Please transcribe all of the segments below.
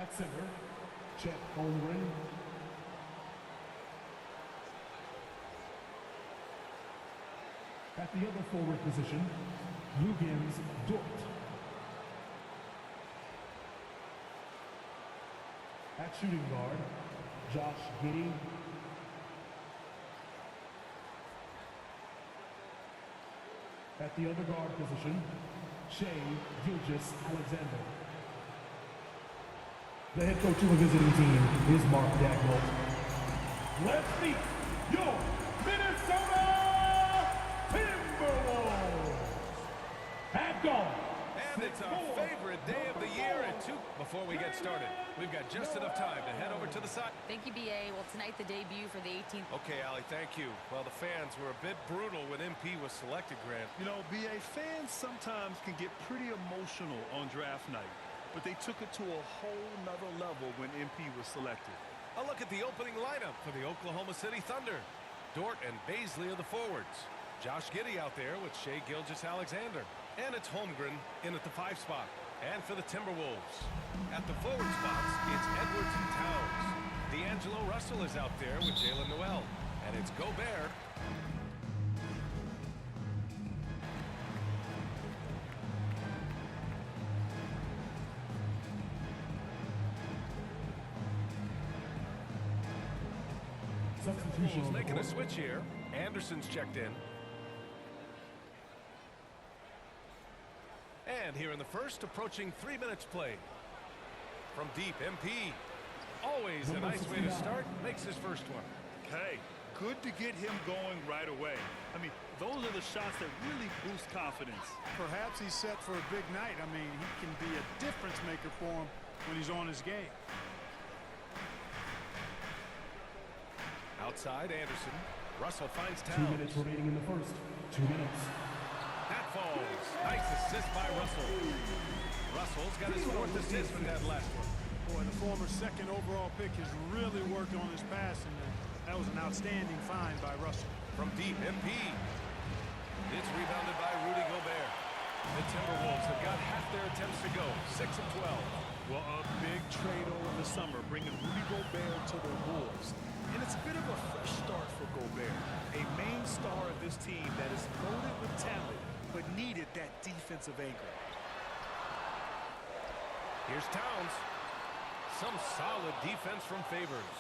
At center, Chet Holmgren. At the other forward position, Lugens Dort. At shooting guard, Josh Giddey. At the other guard position, Shea Gilgeous-Alexander. The head coach of the visiting team is Mark Dagnall. Let's meet your Minnesota Timberwolves. At guard. And it's our favorite day of the year at 2. Before we get started, we've got just enough time to head over to the side. Thank you, BA. Well, tonight the debut for the 18th. Okay, Allie, thank you. Well, the fans were a bit brutal when MP was selected, Grant. You know, BA, fans sometimes can get pretty emotional on draft night, but they took it to a whole nother level when MP was selected. A look at the opening lineup for the Oklahoma City Thunder. Dort and Baisley are the forwards. Josh Giddey out there with Shea Gilgeous-Alexander. And it's Holmgren in at the 5 spot. And for the Timberwolves, at the forward spots, it's Edwards and Towns. D'Angelo Russell is out there with Jalen Noel. And it's Gobert. Substitution Making a switch here. Anderson's checked in. And here in the first, approaching 3 minutes played. From deep, MP. Always a nice way to start. Makes his first one. Hey, good to get him going right away. I mean, those are the shots that really boost confidence. Perhaps he's set for a big night. I mean, he can be a difference maker for him when he's on his game. Outside, Anderson. Russell finds 2 Towns. minutes remaining in the first. 2 minutes. That falls. Nice assist by Russell. Russell's got his 4th assist with that last one. Boy, the former 2nd overall pick has really worked on his passing. That was an outstanding find by Russell. From deep, MP. It's rebounded by Rudy Gobert. The Timberwolves have got half their attempts to go. 6 of 12. Well, a big trade over the summer, bringing Rudy Gobert to the Wolves. And it's a bit of a fresh start for Gobert, a main star of this team that is loaded with talent, but needed that defensive anchor. Here's Towns. Some solid defense from Favors.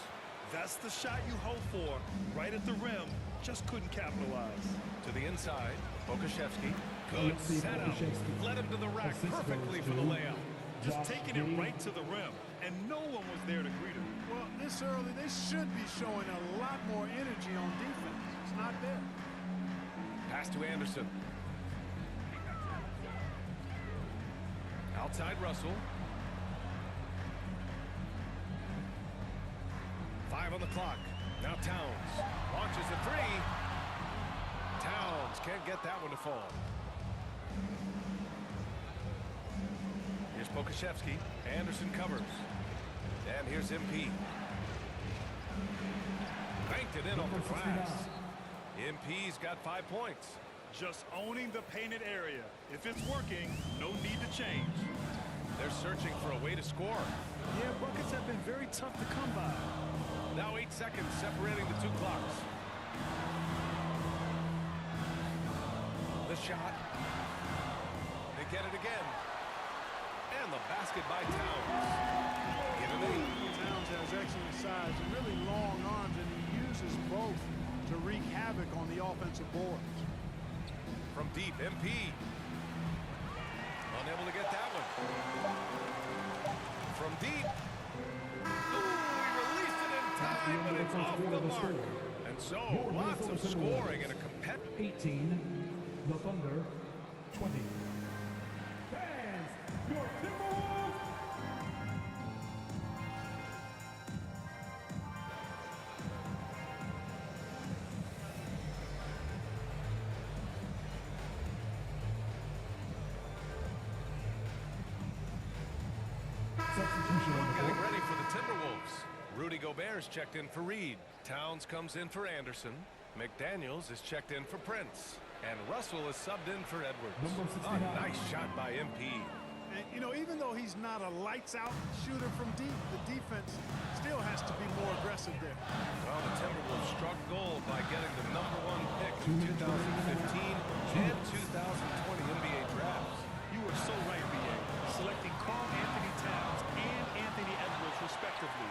That's the shot you hope for, right at the rim, just couldn't capitalize. To the inside, Pokashevsky. Good setup. Led him to the rack perfectly for the layup. Just taking it right to the rim, and no one was there to greet him. Well, this early, they should be showing a lot more energy on defense. It's not there. Pass to Anderson. Outside Russell. 5 on the clock. Now Towns. Launches a 3. Towns can't get that one to fall. Here's Pokashevsky. Anderson covers. And here's MP. Banked it in off the glass. MP's got 5 points. Just owning the painted area. If it's working, no need to change. They're searching for a way to score. Yeah, buckets have been very tough to come by. Now 8 seconds separating the 2 clocks. The shot. They get it again. And the basket by Towns. Give him 8. Towns has excellent size and really long arms, and he uses both to wreak havoc on the offensive boards. From deep, MP. Unable to get that one. From deep. Ooh, he released it in time, but it's off the mark. And so, lots of scoring and a competitive. 18, the Thunder, 20. Fans, your Timberwolves. Substitution on the Getting court. ready for the Timberwolves. Rudy Gobert is checked in for Reed. Towns comes in for Anderson. McDaniels is checked in for Prince. And Russell is subbed in for Edwards. Number A 69. nice shot by MP. And, you know, even though he's not a lights-out shooter from deep, the defense still has to be more aggressive there. Well, the Timberwolves struck gold by getting the #1 pick in 2015 and 2020 NBA drafts. You are so right, B.A. Selecting Karl Anthony Towns and Anthony Edwards, respectively.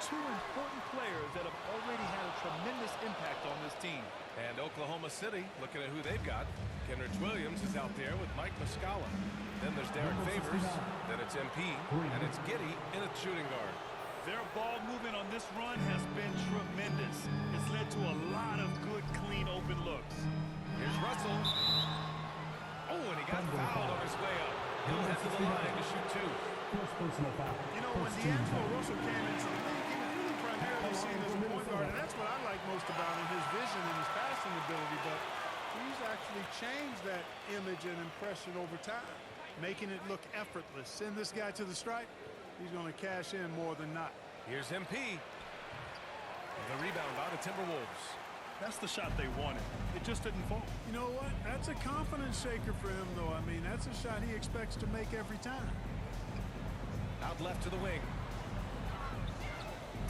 Two important players that have already had a tremendous impact on this team. And Oklahoma City, looking at who they've got. Kenrich Williams is out there with Mike Muscala. Then there's Derek Favors. Then it's MP. And it's Giddey in a shooting guard. Their ball movement on this run has been tremendous. It's led to a lot of good, clean, open looks. Here's Russell. Oh, and he got fouled on his way up. He'll head to the line to shoot 2. First personal foul. You know, when D'Angelo Russell came into the league, he was really primarily seen as a point guard, and that's what I like most about him, his vision and his passing ability. But he's actually changed that image and impression over time, making it look effortless. Send this guy to the stripe, he's going to cash in more than not. Here's MP. The rebound by the Timberwolves. That's the shot they wanted. It just didn't fall. You know what? That's a confidence shaker for him, though. I mean, that's a shot he expects to make every time. Out left to the wing.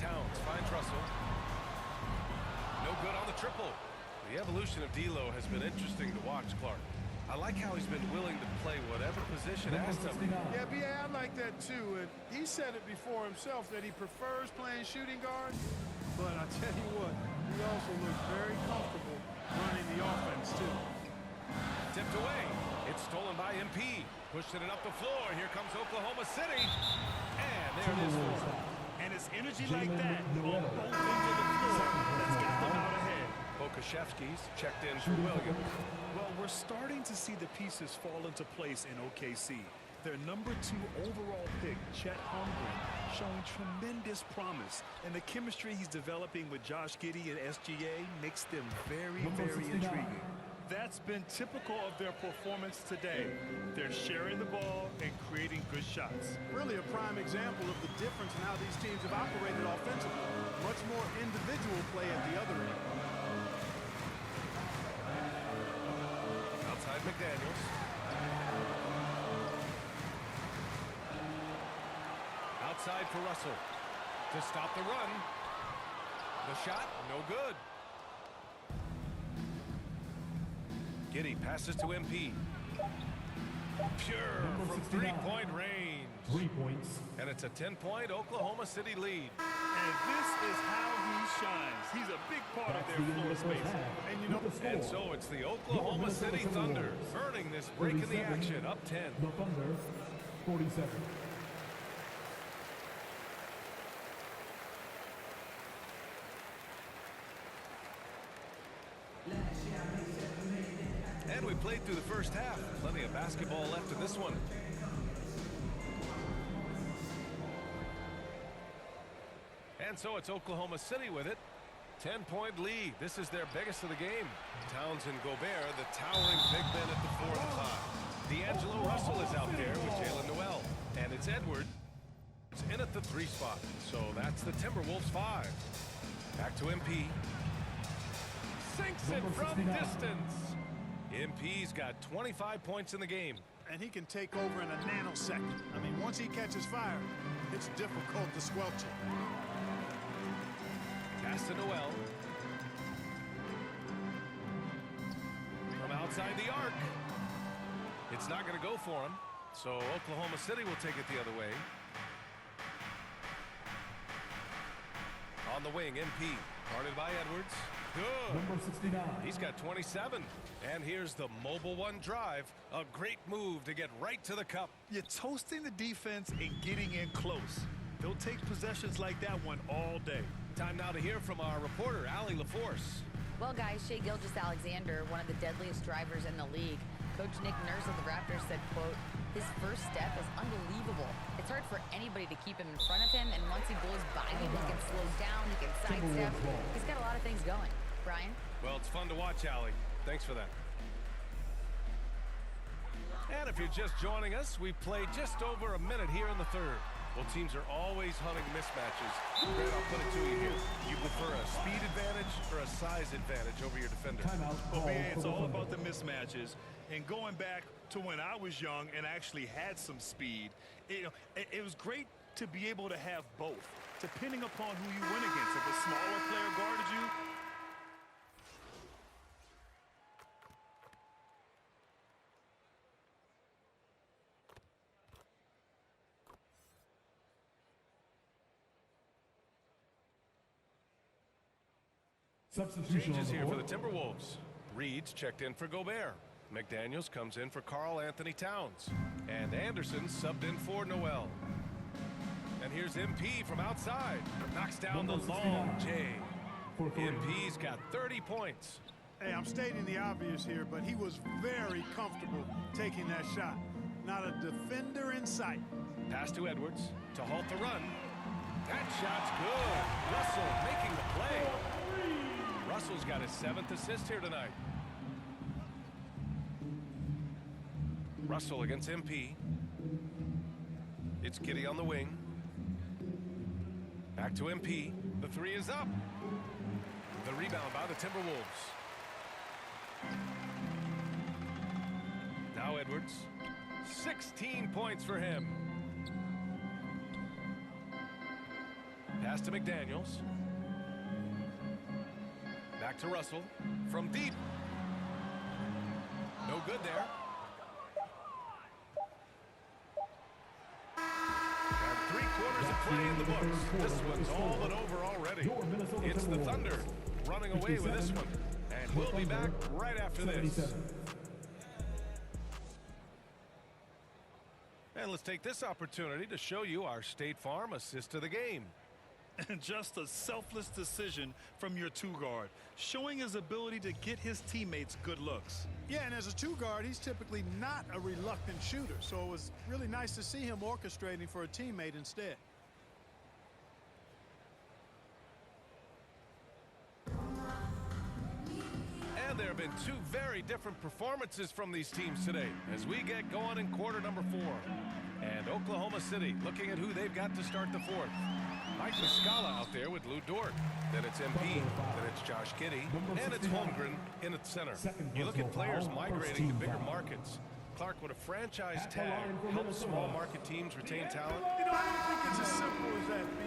Towns finds Russell. No good on the triple. The evolution of D'Lo has been interesting to watch, Clark. I like how he's been willing to play whatever position asked of him. Yeah, B.A., I like that too. And he said it before himself that he prefers playing shooting guard. But I tell you what, he also looks very comfortable running the offense too. Tipped away. It's stolen by MP. Pushing it up the floor. Here comes Oklahoma City. And there it is. And it's energy like that on both ends of the floor that's got them out ahead. Pokashevsky's checked in for Williams. Well, we're starting to see the pieces fall into place in OKC. Their #2 overall pick, Chet Holmgren, showing tremendous promise. And the chemistry he's developing with Josh Giddey and SGA makes them very, very intriguing. That's been typical of their performance today. They're sharing the ball and creating good shots. Really a prime example of the difference in how these teams have operated offensively. Much more individual play at the other end. Outside McDaniels. Outside for Russell to stop the run. The shot, no good. Giddey passes to MP. Pure from 3-point range. 3 points. And it's a 10-point Oklahoma City lead. And this is how he shines. He's a big part of their floor space. And you know, And so it's the Oklahoma City Thunder earning this break in the action, up 10. The Thunder, 47. And we played through the first half. Plenty of basketball left in this one. And so it's Oklahoma City with it. 10-point lead. This is their biggest of the game. Towns and Gobert, the towering big men at the 4 o'clock. D'Angelo Russell is out there with Jalen Noel. And it's Edwards in at the 3 spot. So that's the Timberwolves 5. Back to MP. Sinks it from distance. MP's got 25 points in the game. and he can take over in a nanosecond. I mean, once he catches fire, it's difficult to squelch it. Pass to Noel. From outside the arc. It's not going to go for him. So Oklahoma City will take it the other way. On the wing, MP. Guarded by Edwards. Good. Number 69. He's got 27. And here's the mobile one drive. A great move to get right to the cup. You're toasting the defense and getting in close. They'll take possessions like that one all day. Time now to hear from our reporter, Allie LaForce. Well, guys, Shai Gilgeous-Alexander, one of the deadliest drivers in the league. Coach Nick Nurse of the Raptors said, quote, his first step is unbelievable. It's hard for anybody to keep him in front of him, and once he blows by him, he can slow down, he can sidestep. He's got a lot of things going. Brian? Well, it's fun to watch, Allie. Thanks for that. And if you're just joining us, we've played just over a minute here in the third. Well, teams are always hunting mismatches. Grant, I'll put it to you here. You prefer a speed advantage or a size advantage over your defender? Timeout. Well, it's all about the mismatches. And going back to when I was young and actually had some speed, it was great to be able to have both, depending upon who you went against. If a smaller player guarded you, Substitution Changes on the here for board. the Timberwolves. Reed's checked in for Gobert. McDaniels comes in for Karl Anthony Towns. And Anderson subbed in for Noel. And here's MP from outside. Knocks down the Number long 69. J. For three. MP's got 30 points. Hey, I'm stating the obvious here, but he was very comfortable taking that shot. Not a defender in sight. Pass to Edwards to halt the run. That shot's good. Russell making the play. Russell's got his 7th assist here tonight. Russell against MP. It's Giddey on the wing. Back to MP. The 3 is up. The rebound by the Timberwolves. Now Edwards. 16 points for him. Pass to McDaniels. Back to Russell from deep. No good there. And 3/4 of play in the books. This one's all but over already. It's the Thunder running away with this one. And we'll be back right after this. And let's take this opportunity to show you our State Farm assist to the game. and just a selfless decision from your two-guard, showing his ability to get his teammates good looks. Yeah, and as a two-guard, he's typically not a reluctant shooter, so it was really nice to see him orchestrating for a teammate instead. And there have been two very different performances from these teams today as we get going in quarter number 4. And Oklahoma City looking at who they've got to start the fourth. Mike Muscala out there with Lou Dort. Then it's MP. Then it's Josh Giddey. And it's Holmgren in at center. You look at players migrating to bigger markets. Clark, would a franchise tag help small market teams retain talent? You know, I don't think it's as simple as that, B.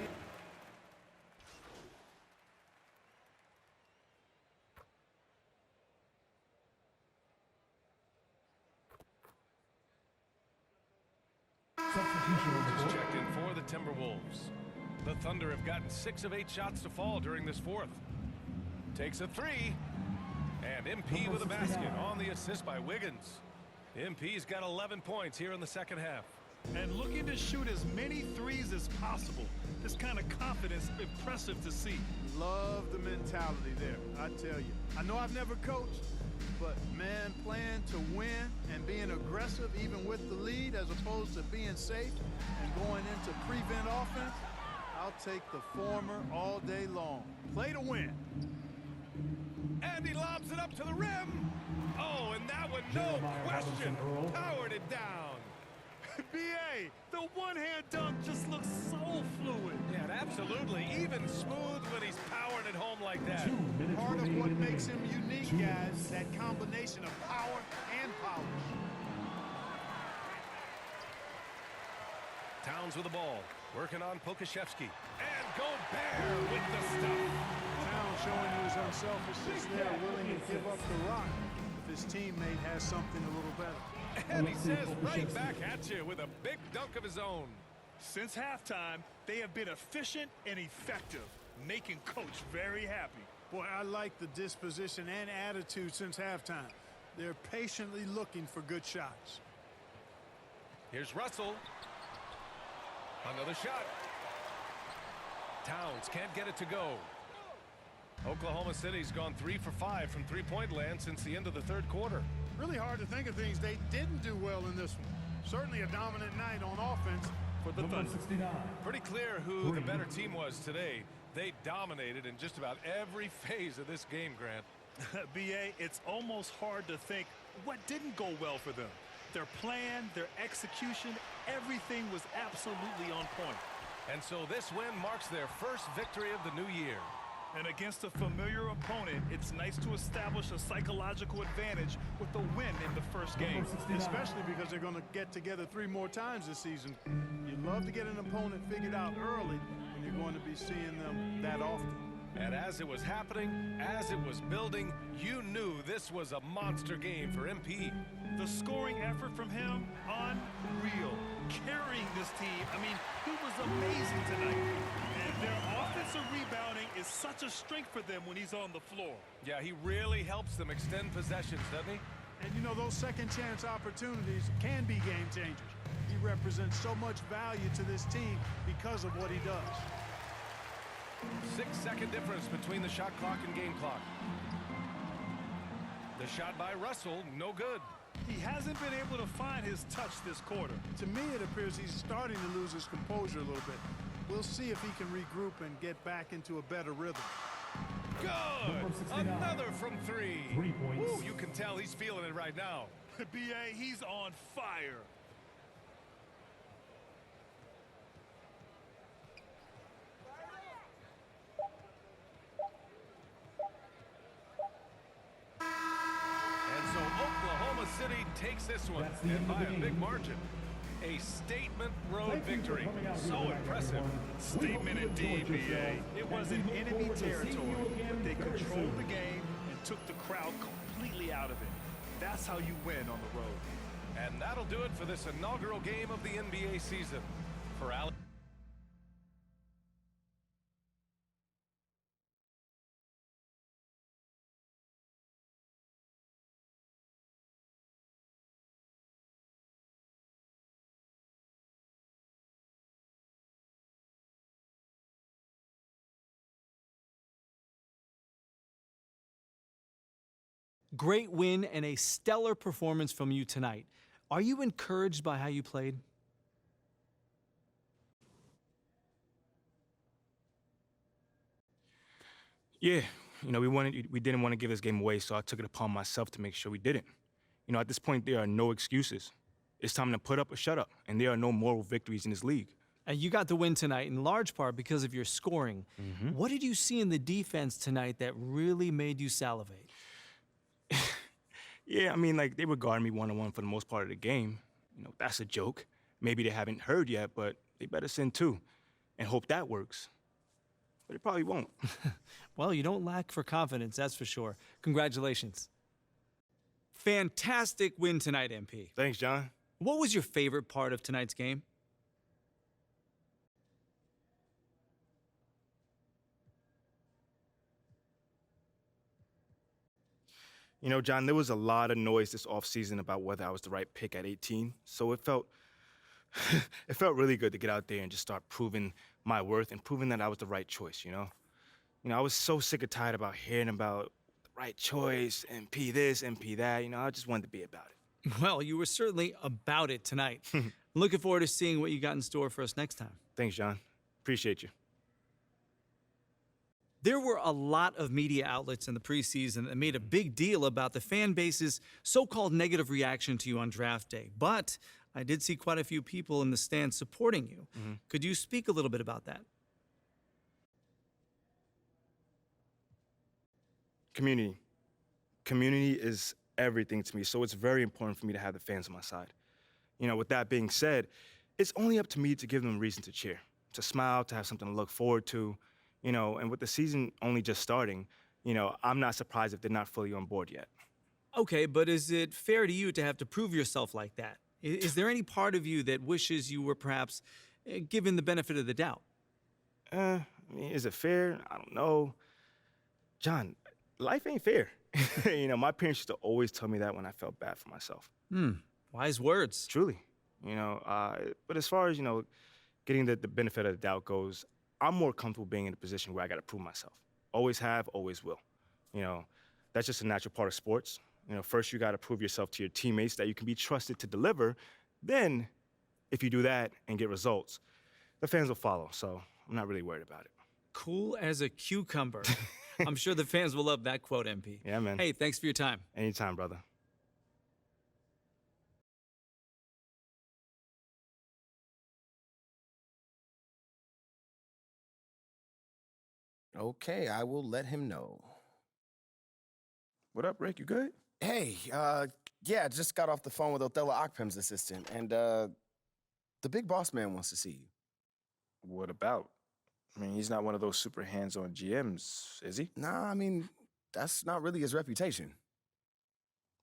Just checked in for the Timberwolves. The Thunder have gotten 6 of 8 shots to fall during this fourth. Takes a 3. And MP with a basket on the assist by Wiggins. MP's got 11 points here in the second half. And looking to shoot as many threes as possible. This kind of confidence, impressive to see. Love the mentality there, I tell you. I know I've never coached, but man, playing to win and being aggressive even with the lead as opposed to being safe and going into prevent offense, I'll take the former all day long. Play to win. And he lobs it up to the rim. Oh, and that one, no question, powered it down. B.A., the one-hand dunk just looks so fluid. Yeah, absolutely. Even smooth when he's powering it home like that. Part of what makes him unique, guys, that combination of power and polish. Towns with the ball, working on Pokashevsky. And Gobert with the stuff. Towns showing he was unselfish there, willing to give up the rock if his teammate has something a little better. And he says right back at you with a big dunk of his own. Since halftime, they have been efficient and effective, making Coach very happy. Boy, I like the disposition and attitude since halftime. They're patiently looking for good shots. Here's Russell. Another shot. Towns can't get it to go. Oklahoma City's gone 3 for 5 from three-point land since the end of the third quarter. Really hard to think of things they didn't do well in this one. Certainly a dominant night on offense for the Thunder. Pretty clear who the better team was today. They dominated in just about every phase of this game, Grant. B.A., it's almost hard to think what didn't go well for them. their plan, their execution, everything was absolutely on point. And so this win marks their first victory of the new year. And against a familiar opponent, it's nice to establish a psychological advantage with a win in the first game. Especially because they're going to get together 3 more times this season. You love to get an opponent figured out early when you're going to be seeing them that often. And as it was happening, as it was building, you knew this was a monster game for MP. The scoring effort from him, unreal. Carrying this team, I mean, he was amazing tonight. And their offensive rebounding is such a strength for them when he's on the floor. Yeah, he really helps them extend possessions, doesn't he? And you know, those second chance opportunities can be game changers. He represents so much value to this team because of what he does. 6-second difference between the shot clock and game clock. The shot by Russell, no good. He hasn't been able to find his touch this quarter. To me, it appears he's starting to lose his composure a little bit. We'll see if he can regroup and get back into a better rhythm. Good! Another from 3. 3 points. Ooh, you can tell he's feeling it right now. B.A., he's on fire. And so Oklahoma City takes this one, That's the and end of by the a game. big margin. A statement road Thank you for victory. coming out So here tonight, impressive. everyone. We hope Statement you indeed, enjoyed B.A. yourselves, It and was we in look enemy forward to seeing territory, you again but they very controlled soon. the game and took the crowd completely out of it. That's how you win on the road. And that'll do it for this inaugural game of the NBA season. For Alex. Great win and a stellar performance from you tonight. Are you encouraged by how you played? Yeah, we didn't want to give this game away, so I took it upon myself to make sure we didn't. At this point, there are no excuses. It's time to put up or shut up, and there are no moral victories in this league. And you got the win tonight in large part because of your scoring. What did you see in the defense tonight that really made you salivate? Yeah, they were guarding me one-on-one for the most part of the game. That's a joke. Maybe they haven't heard yet, but they better send 2 and hope that works. But it probably won't. Well, you don't lack for confidence, that's for sure. Congratulations. Fantastic win tonight, MP. Thanks, John. What was your favorite part of tonight's game? John, there was a lot of noise this offseason about whether I was the right pick at 18, so it felt it felt really good to get out there and just start proving my worth and proving that I was the right choice, I was so sick and tired about hearing about the right choice, MP this, MP that, I just wanted to be about it. Well, you were certainly about it tonight. Looking forward to seeing what you got in store for us next time. Thanks, John. Appreciate you. There were a lot of media outlets in the preseason that made a big deal about the fan base's so-called negative reaction to you on draft day. But I did see quite a few people in the stands supporting you. Could you speak a little bit about that? Community. Community is everything to me, so it's very important for me to have the fans on my side. With that being said, it's only up to me to give them a reason to cheer, to smile, to have something to look forward to. And with the season only just starting, I'm not surprised if they're not fully on board yet. Okay, but is it fair to you to have to prove yourself like that? Is there any part of you that wishes you were perhaps given the benefit of the doubt? Is it fair? I don't know. John, life ain't fair. My parents used to always tell me that when I felt bad for myself. Wise words. Truly. But as far as, getting the benefit of the doubt goes, I'm more comfortable being in a position where I got to prove myself. Always have, always will. That's just a natural part of sports. First you got to prove yourself to your teammates that you can be trusted to deliver. Then, if you do that and get results, the fans will follow. So I'm not really worried about it. Cool as a cucumber. I'm sure the fans will love that quote, MP. Yeah, man. Hey, thanks for your time. Anytime, brother. Okay, I will let him know. What up, Rick? You good? Hey, yeah, just got off the phone with Othello Akpem's assistant, and the big boss man wants to see you. What about? I mean, he's not one of those super hands-on GMs, is he? Nah, I mean, that's not really his reputation.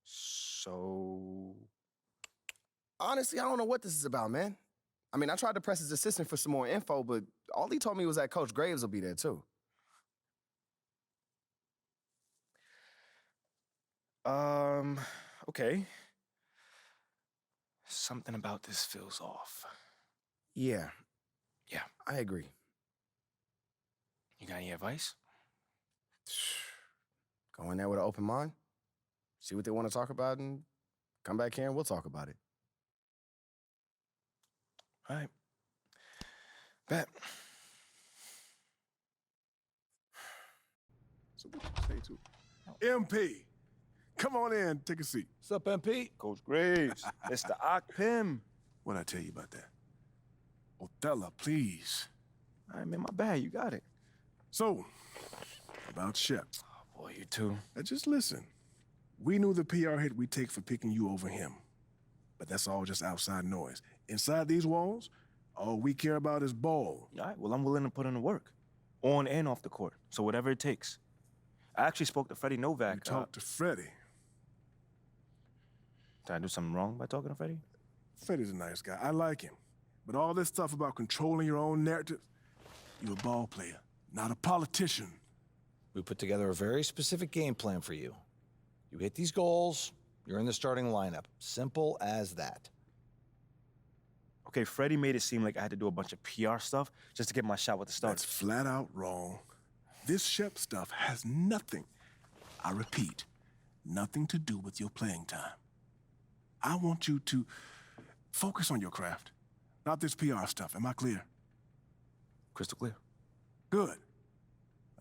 So... Honestly, I don't know what this is about, man. I mean, I tried to press his assistant for some more info, but all he told me was that Coach Graves will be there, too. Okay. Something about this feels off. Yeah. Yeah. I agree. You got any advice? Go in there with an open mind, see what they want to talk about, and come back here and we'll talk about it. All right. Bet. So what you say to MP, come on in, take a seat. What's up, MP? Coach Graves, Mr. Akpem. What'd I tell you about that? Othello, please. All right, man, my bad. You got it. So, about Shep. Oh, boy, you too. Now just listen. We knew the PR hit we'd take for picking you over him. But that's all just outside noise. Inside these walls, all we care about is ball. All right, well, I'm willing to put in the work, on and off the court, so whatever it takes. I actually spoke to Freddie Novak. You talked to Freddie. Did I do something wrong by talking to Freddie? Freddie's a nice guy. I like him. But all this stuff about controlling your own narrative, you're a ball player, not a politician. We put together a very specific game plan for you. You hit these goals, you're in the starting lineup. Simple as that. Okay, Freddie made it seem like I had to do a bunch of PR stuff just to get my shot with the That's starters. flat out wrong. This Shep stuff has nothing, I repeat, nothing to do with your playing time. I want you to focus on your craft, not this PR stuff. Am I clear? Crystal clear. Good.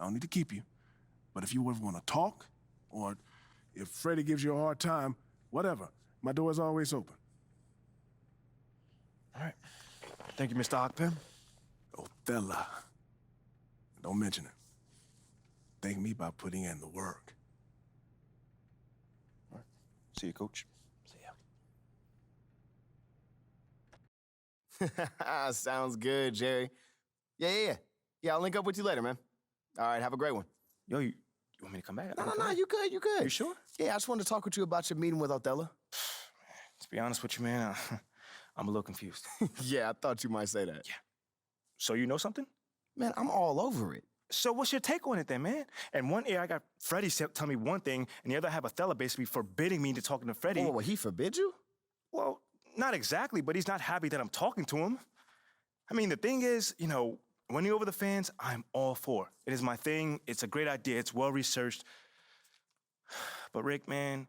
I don't need to keep you. But if you ever want to talk, or if Freddie gives you a hard time, whatever, my door is always open. All right. Thank you, Mr. Akpem. Othello. Don't mention it. Thank me by putting in the work. All right. See you, Coach. See ya. Sounds good, Jerry. Yeah, I'll link up with you later, man. All right, have a great one. Yo, you want me to come back? No, you good, you good. You sure? Yeah, I just wanted to talk with you about your meeting with Othello. To be honest with you, man, I'm a little confused. Yeah, I thought you might say that. Yeah. So you know something? Man, I'm all over it. So what's your take on it then, man? And one ear, I got Freddie tell me one thing, and the other I have Othello basically forbidding me to talking to Freddie. Whoa, he forbid you? Well, not exactly, but he's not happy that I'm talking to him. I mean, the thing is, you know, winning over the fans, I'm all for. It is my thing. It's a great idea. It's well-researched. But Rick, man,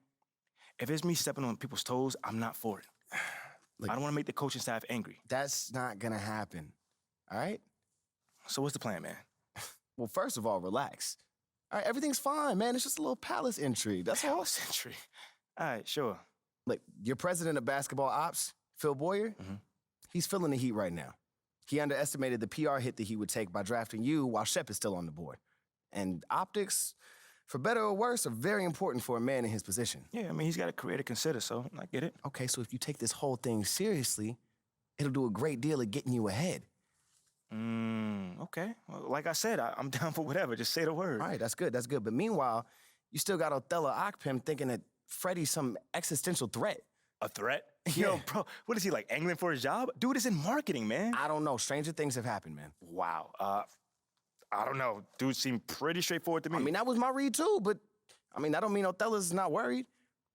if it's me stepping on people's toes, I'm not for it. Look, I don't want to make the coaching staff angry. That's not gonna happen, all right? So what's the plan, man? Well, first of all, relax. All right, everything's fine, man. It's just a little palace intrigue, that's all. Palace entry. All right, sure. Look, your president of basketball ops, Phil Boyer, he's feeling the heat right now. He underestimated the PR hit that he would take by drafting you while Shep is still on the board. And optics, for better or worse, are very important for a man in his position. Yeah, I mean, he's got a career to consider, so I get it. Okay, so if you take this whole thing seriously, it'll do a great deal of getting you ahead. Okay. Well, like I said, I'm down for whatever. Just say the word. All right, that's good. But meanwhile, you still got Othello Akpem thinking that Freddie's some existential threat. A threat? Yeah. Yo, bro, what is he, like, angling for his job? Dude is in marketing, man. I don't know. Stranger things have happened, man. Wow. I don't know. Dude seemed pretty straightforward to me. I mean, that was my read too, but I mean, that don't mean Othello's not worried.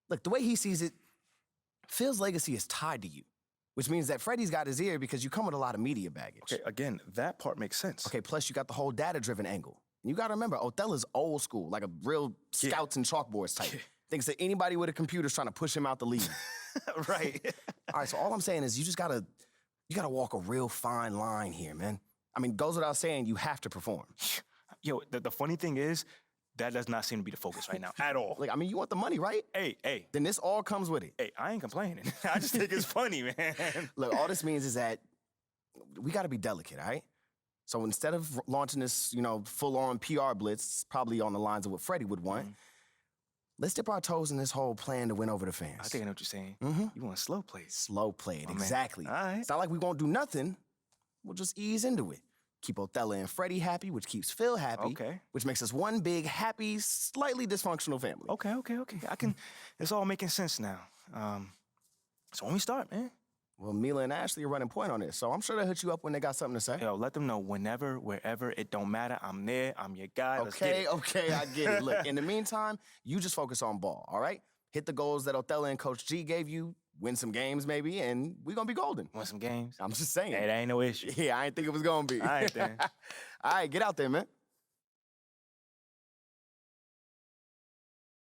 Look, the way he sees it, Phil's legacy is tied to you, which means that Freddie's got his ear because you come with a lot of media baggage. Okay, again, that part makes sense. Okay, plus you got the whole data-driven angle. And you gotta remember, Othello's old school, like a real scouts and chalkboards type. Thinks that anybody with a computer's trying to push him out the league. Right. All right, so all I'm saying is you gotta walk a real fine line here, man. I mean, goes without saying, you have to perform. Yo, the funny thing is, that does not seem to be the focus right now at all. Like, I mean, you want the money, right? Hey. Then this all comes with it. Hey, I ain't complaining. I just think it's funny, man. Look, all this means is that we gotta be delicate, all right? So instead of launching this, full-on PR blitz, probably on the lines of what Freddie would want, let's dip our toes in this whole plan to win over the fans. I think I know what you're saying. You want slow plays. Slow played, Oh, man. exactly. All right. It's not like we won't do nothing. We'll just ease into it. Keep Othello and Freddie happy, which keeps Phil happy. Okay. Which makes us one big, happy, slightly dysfunctional family. Okay. It's all making sense now. So when we start, man. Well, Mila and Ashley are running point on this, so I'm sure they'll hit you up when they got something to say. Yo, let them know whenever, wherever, it don't matter. I'm there. I'm your guy. Let's get it. Okay, I get it. Look, in the meantime, you just focus on ball, all right? Hit the goals that Othello and Coach G gave you, win some games maybe, and we're going to be golden. Want some games? I'm just saying. Hey, that ain't no issue. Yeah, I didn't think it was going to be. All right, then. All right, get out there, man.